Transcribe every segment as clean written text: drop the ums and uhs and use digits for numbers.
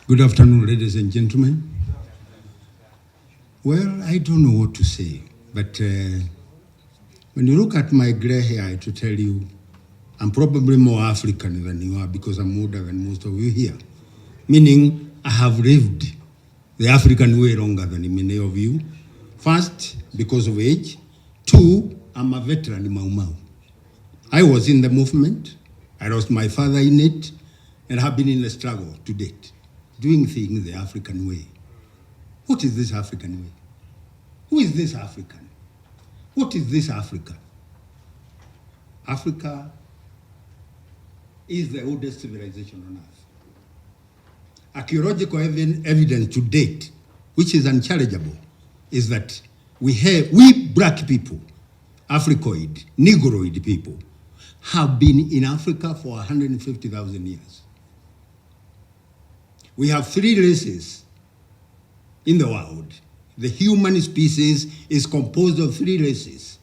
Good afternoon, ladies and gentlemen. Well, I don't know what to say, but when you look at my gray hair, to tell you, I'm probably more African than you are because I'm older than most of you here. Meaning, I have lived the African way longer than many of you. First, because of age. Two, I'm a veteran in Mau Mau. I was in the movement. I lost my father in it, and have been in the struggle to date, doing things the African way. What is this African way? Who is this African? What is this Africa? Africa is the oldest civilization on earth. Archaeological evidence to date, which is unchallengeable, is that we black people, Africoid, Negroid people, have been in Africa for 150,000 years. We have three races in the world. The human species is composed of three races: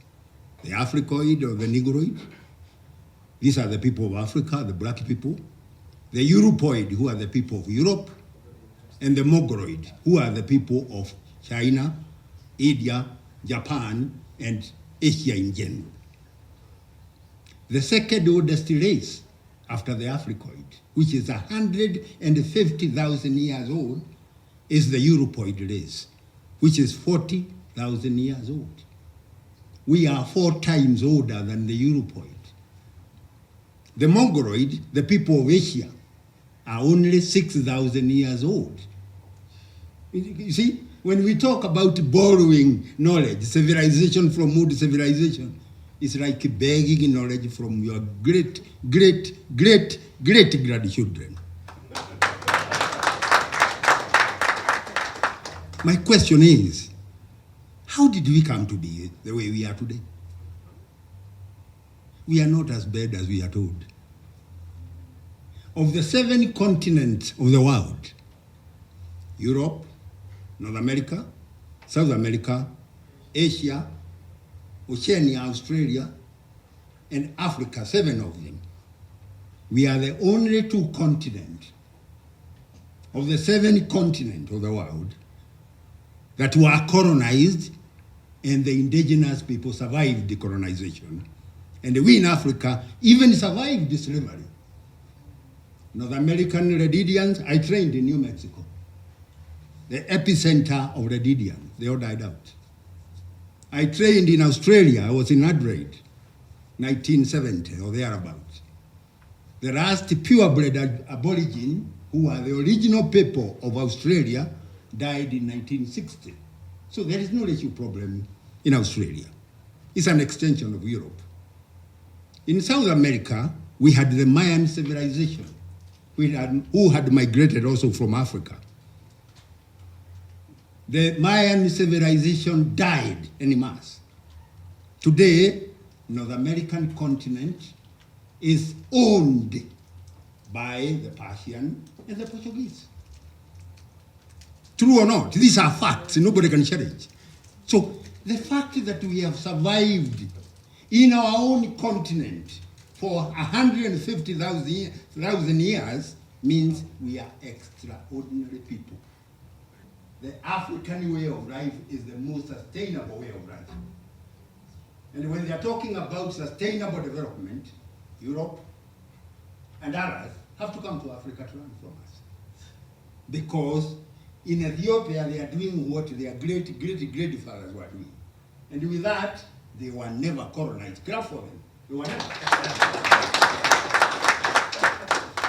the Africoid or the Negroid. These are the people of Africa, the black people. The Europoid, who are the people of Europe. And the Mongoloid, who are the people of China, India, Japan, and Asia in general. The second oldest race after the Africoid, which is 150,000 years old, is the Europoid race, which is 40,000 years old. We are 4 times older than the Europoid. The Mongoloid, the people of Asia, are only 6,000 years old. You see, when we talk about borrowing knowledge, civilization from old civilization, it's like begging knowledge from your great grandchildren. My question is, how did we come to be the way we are today? We are not as bad as we are told. Of the 7 continents of the world, Europe, North America, South America, Asia, Oceania, Australia, and Africa, 7 of them, we are the only 2 continents of the 7 continents of the world that were colonized, and the indigenous people survived the colonization. And we in Africa even survived slavery. North American Red Indians, I trained in New Mexico. The epicenter of Red Indians, they all died out. I trained in Australia, I was in Adelaide, 1970 or thereabouts. The last purebred Aborigine, who are the original people of Australia, died in 1960. So there is no racial problem in Australia. It's an extension of Europe. In South America, we had the Mayan civilization, who had migrated also from Africa. The Mayan civilization died en masse. Today, North American continent is owned by the Persian and the Portuguese. True or not, these are facts, nobody can challenge. So the fact that we have survived in our own continent for 150,000 years means we are extraordinary people. The African way of life is the most sustainable way of life. And when they are talking about sustainable development, Europe and others have to come to Africa to learn from us. Because in Ethiopia, they are doing what their great-fathers were doing. And with that, they were never colonized. Clap for them. They were never.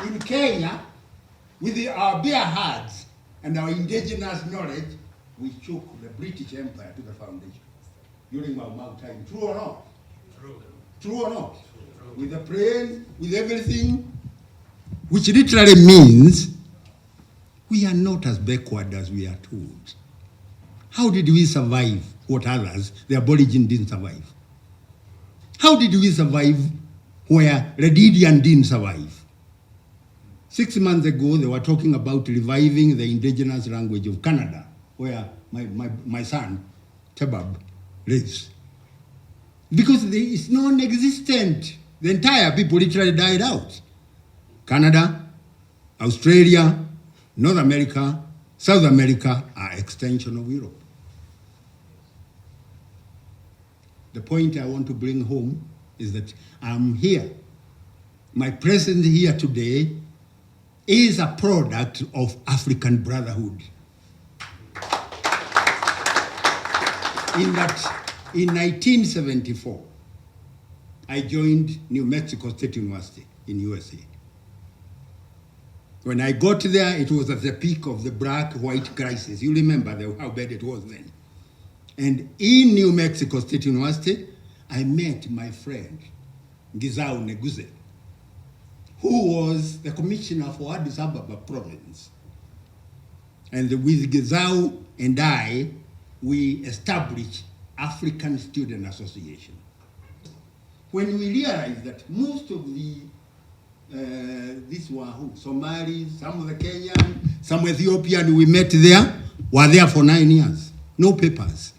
In Kenya, with our bare hearts and our indigenous knowledge, we shook the British Empire to the foundation during Mau Mau time. True or not? True. True or not? True. With the praise, with everything, which literally means we are not as backward as we are told. How did we survive what others, the Aborigine, didn't survive? How did we survive where Red Indian didn't survive? 6 months ago, they were talking about reviving the indigenous language of Canada, where my son, Tebab, lives. Because it's non-existent. The entire people literally died out. Canada, Australia, North America, South America are extension of Europe. The point I want to bring home is that I'm here. My presence here today is a product of African brotherhood. In that, in 1974, I joined New Mexico State University in USA. When I got there, it was at the peak of the black-white crisis. You remember how bad it was then. And in New Mexico State University, I met my friend, Gizau Neguze, who was the commissioner for Addis Ababa province. And with Gizau and I, we established African Student Association. When we realized that most of the, these were who? Somalis, some of the Kenyan, some Ethiopian we met there, were there for 9 years. No papers.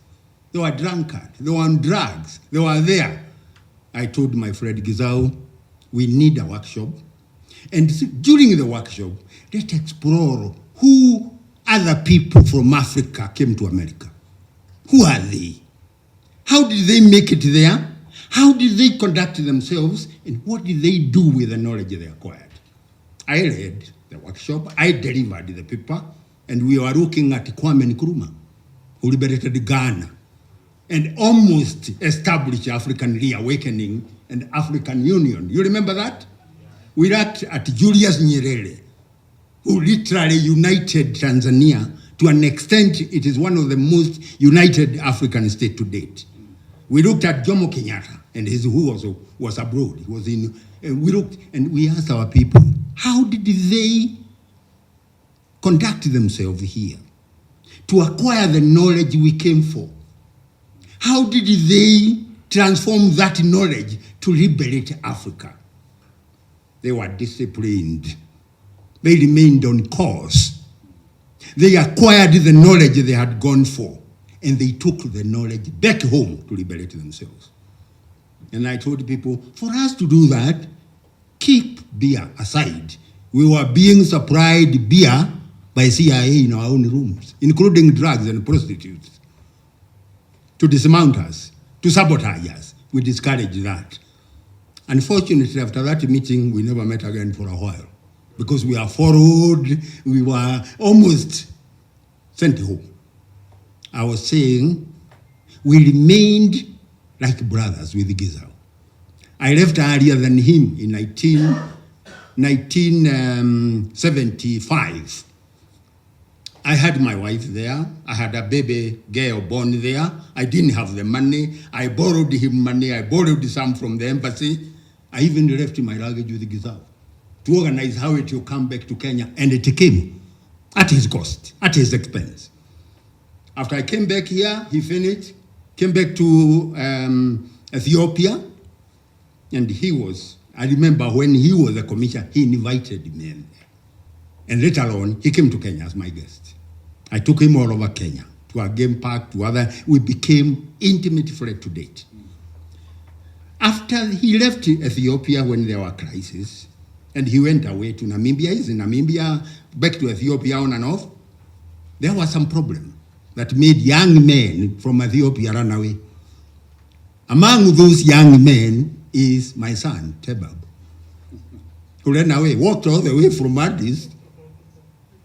They were drunkards, they were on drugs, they were there. I told my friend Gizau, we need a workshop. And during the workshop, let's explore who other people from Africa came to America. Who are they? How did they make it there? How did they conduct themselves? And what did they do with the knowledge they acquired? I led the workshop, I delivered the paper, and we were looking at Kwame Nkrumah, who liberated Ghana, and almost established African reawakening and African Union. You remember that? We looked at Julius Nyerere, who literally united Tanzania. To an extent, it is one of the most united African states to date. We looked at Jomo Kenyatta, and who was abroad. He was in. And we looked and we asked our people, how did they conduct themselves here to acquire the knowledge we came for? How did they transform that knowledge to liberate Africa? They were disciplined. They remained on course. They acquired the knowledge they had gone for, and they took the knowledge back home to liberate themselves. And I told people, for us to do that, keep beer aside. We were being supplied beer by CIA in our own rooms, including drugs and prostitutes, to dismount us, to sabotage us. We discouraged that. Unfortunately, after that meeting, we never met again for a while, because we are followed, we were almost sent home. I was saying, we remained like brothers with Gizau. I left earlier than him in 1975. I had my wife there. I had a baby girl born there. I didn't have the money. I borrowed him money. I borrowed some from the embassy. I even left my luggage with Gizau to organize how it will come back to Kenya, and it came at his cost, at his expense. After I came back here, he finished, came back to Ethiopia, and I remember when he was a commissioner, he invited me in there. And later on, he came to Kenya as my guest. I took him all over Kenya, to our game park, to other, we became intimate friends to date. After he left Ethiopia when there were crises, and he went away to Namibia, he's in Namibia, back to Ethiopia on and off, there was some problem that made young men from Ethiopia run away. Among those young men is my son, Tebab, who ran away, walked all the way from Addis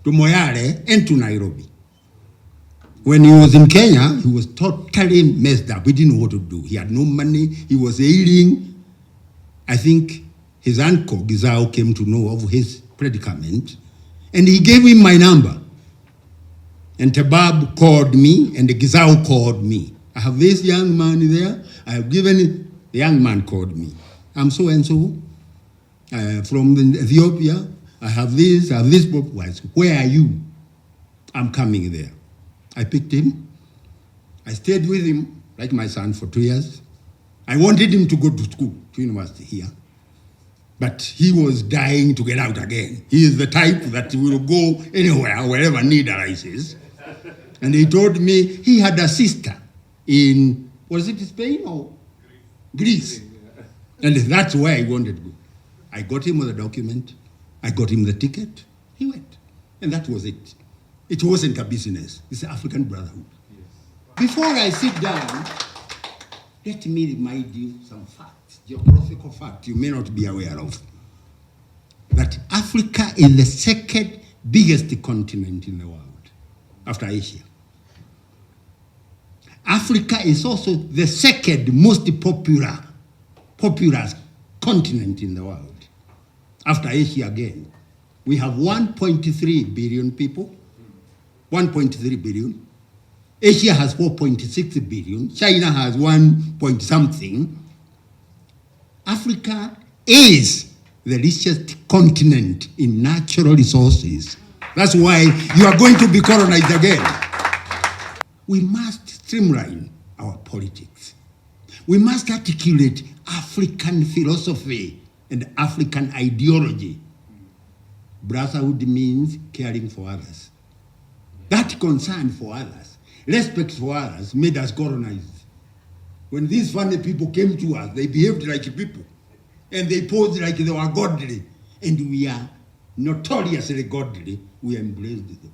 to Moyale and to Nairobi. When he was in Kenya, he was totally messed up. He didn't know what to do. He had no money. He was ailing. I think his uncle, Gizau, came to know of his predicament, and he gave him my number. And Tebab called me, and Gizau called me. I have this young man there. I have given it. The young man called me. I'm so-and-so from Ethiopia. I have this. Where are you? I'm coming there. I picked him. I stayed with him, like my son, for 2 years. I wanted him to go to school, to university here. But he was dying to get out again. He is the type that will go anywhere, wherever need arises. And he told me he had a sister in, was it Spain or Greece? And that's where he wanted to go. I got him the document. I got him the ticket. He went. And that was it. It wasn't a business. It's African brotherhood. Yes. Before I sit down, let me remind you some facts, geographical facts you may not be aware of. That Africa is the second biggest continent in the world after Asia. Africa is also the second most populous continent in the world after Asia again. We have 1.3 billion people, 1.3 billion. Asia has 4.6 billion. China has 1 point something. Africa is the richest continent in natural resources. That's why you are going to be colonized again. We must streamline our politics. We must articulate African philosophy and African ideology. Brotherhood means caring for others. That concern for others, respect for others, made us colonized. When these funny people came to us, they behaved like people. And they posed like they were godly. And we are notoriously godly. We embraced them.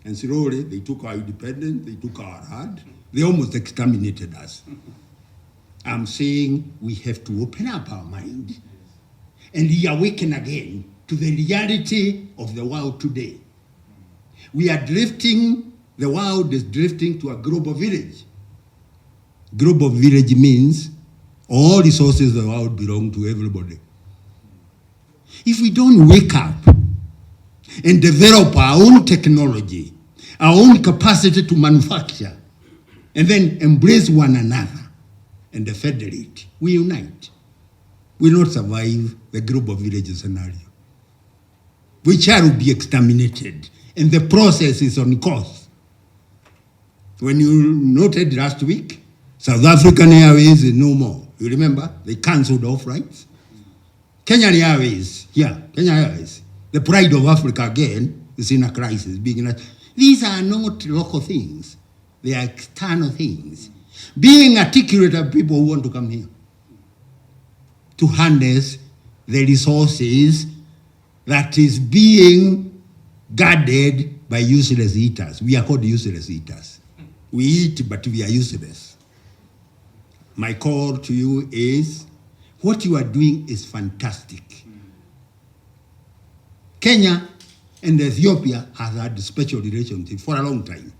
And slowly, they took our independence, they took our land, they almost exterminated us. I'm saying we have to open up our mind and reawaken again to the reality of the world today. We are drifting, the world is drifting to a global village. Global village means all resources of the world belong to everybody. If we don't wake up and develop our own technology, our own capacity to manufacture, and then embrace one another and federate, we unite, we will not survive the global village scenario. We shall be exterminated, and the process is on course. When you noted last week, South African Airways is no more. You remember? They cancelled off flights. Kenyan Airways, Kenya Airways, the pride of Africa again, is in a crisis. These are not local things. They are external things. Being articulate of people who want to come here to harness the resources that is being guarded by useless eaters. We are called useless eaters. We eat, but we are useless. My call to you is, what you are doing is fantastic. Kenya and Ethiopia has had a special relationship for a long time.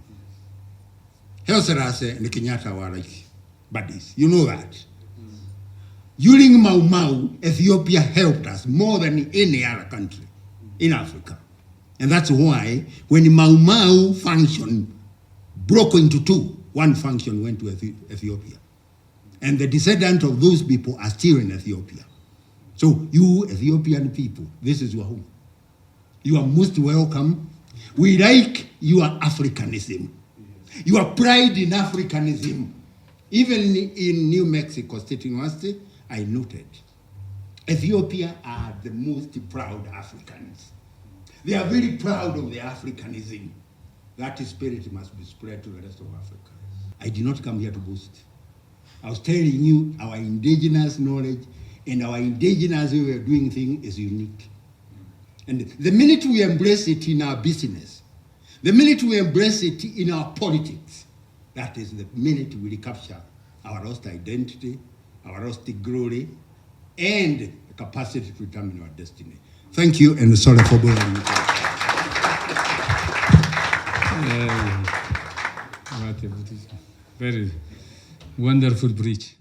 Haile Selassie and Kenyatta were like buddies. You know that. During Mau Mau, Ethiopia helped us more than any other country in Africa. And that's why when Mau Mau function broke into two, one function went to Ethiopia. And the descendants of those people are still in Ethiopia. So you Ethiopian people, this is your home. You are most welcome. We like your Africanism. Your pride in Africanism. Even in New Mexico State University, I noted, Ethiopia are the most proud Africans. They are very proud of their Africanism. That spirit must be spread to the rest of Africa. I did not come here to boast. I was telling you our indigenous knowledge and our indigenous way of doing things is unique. And the minute we embrace it in our business, the minute we embrace it in our politics, that is the minute we recapture our lost identity, our lost glory, and the capacity to determine our destiny. Thank you, and sorry for bothering you. Very wonderful preach.